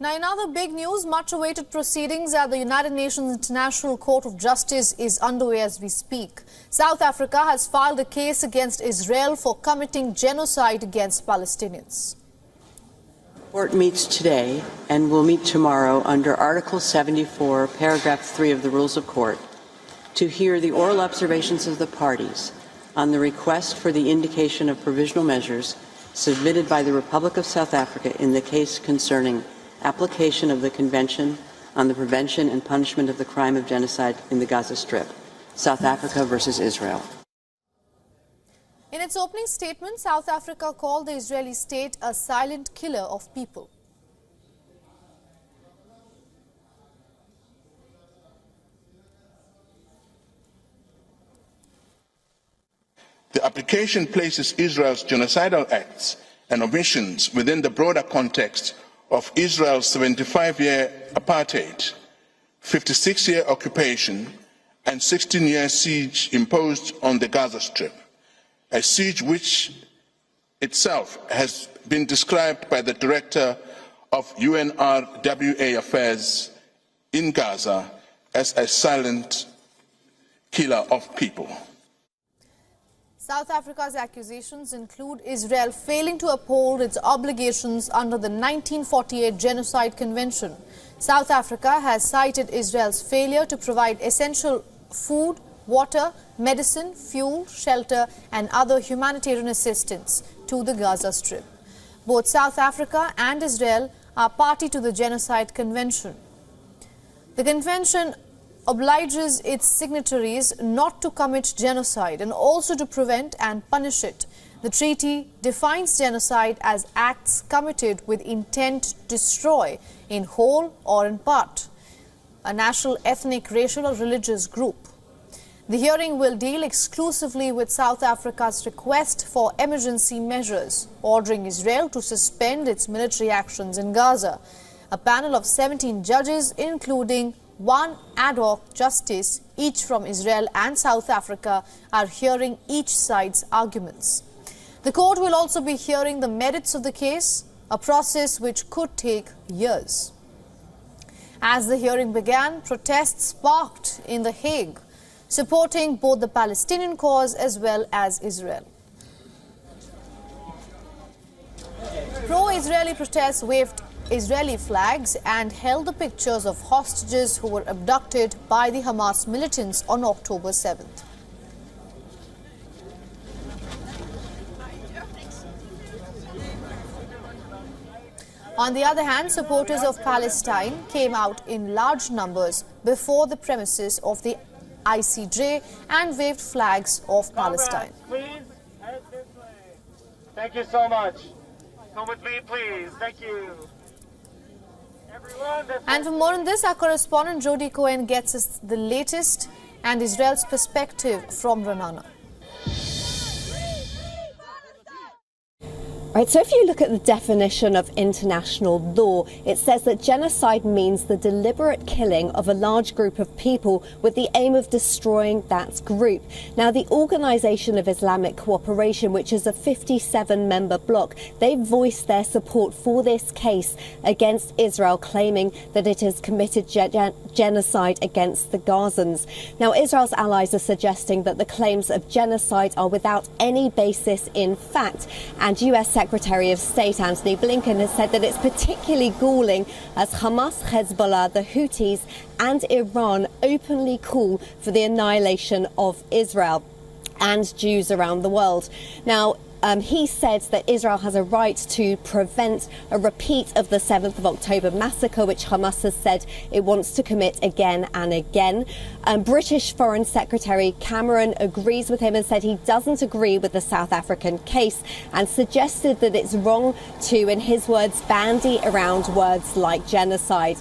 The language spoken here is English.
Now, in other big news, much-awaited proceedings at the United Nations International Court of Justice is underway as we speak. South Africa has filed a case against Israel for committing genocide against Palestinians. The court meets today and will meet tomorrow under Article 74, Paragraph 3 of the Rules of Court to hear the oral observations of the parties on the request for the indication of provisional measures submitted by the Republic of South Africa in the case concerning application of the Convention on the Prevention and Punishment of the Crime of Genocide in the Gaza Strip, South Africa versus Israel. In its opening statement, South Africa called the Israeli state a silent killer of people. The application places Israel's genocidal acts and omissions within the broader context of Israel's 75-year apartheid, 56-year occupation, and 16-year siege imposed on the Gaza Strip, a siege which itself has been described by the director of UNRWA Affairs in Gaza as a silent killer of people. South Africa's accusations include Israel failing to uphold its obligations under the 1948 Genocide Convention. South Africa has cited Israel's failure to provide essential food, water, medicine, fuel, shelter and other humanitarian assistance to the Gaza Strip. Both South Africa and Israel are party to the Genocide Convention. The convention obliges its signatories not to commit genocide and also to prevent and punish it. The treaty defines genocide as acts committed with intent to destroy, in whole or in part, a national, ethnic, racial or religious group. The hearing will deal exclusively with South Africa's request for emergency measures, ordering Israel to suspend its military actions in Gaza. A panel of 17 judges, including one ad hoc justice, each from Israel and South Africa, are hearing each side's arguments. The court will also be hearing the merits of the case, a process which could take years. As the hearing began, protests sparked in The Hague, supporting both the Palestinian cause as well as Israel. Pro-Israeli protests waved Israeli flags and held the pictures of hostages who were abducted by the Hamas militants on October 7th. On the other hand, supporters of Palestine came out in large numbers before the premises of the ICJ and waved flags of Palestine. Please, head this way. Thank you so much. Come with me, please. Thank you. And for more on this, our correspondent Jody Cohen gets us the latest and Israel's perspective from Ranana. Right, so if you look at the definition of international law, it says that genocide means the deliberate killing of a large group of people with the aim of destroying that group. Now, the Organization of Islamic Cooperation, which is a 57-member bloc, they voiced their support for this case against Israel, claiming that it has committed genocide against the Gazans. Now, Israel's allies are suggesting that the claims of genocide are without any basis in fact, and US Secretary of State Antony Blinken has said that it's particularly galling as Hamas, Hezbollah, the Houthis and Iran openly call for the annihilation of Israel and Jews around the world. Now, he said that Israel has a right to prevent a repeat of the 7th of October massacre, which Hamas has said it wants to commit again and again. British Foreign Secretary Cameron agrees with him and said he doesn't agree with the South African case and suggested that it's wrong to, in his words, bandy around words like genocide.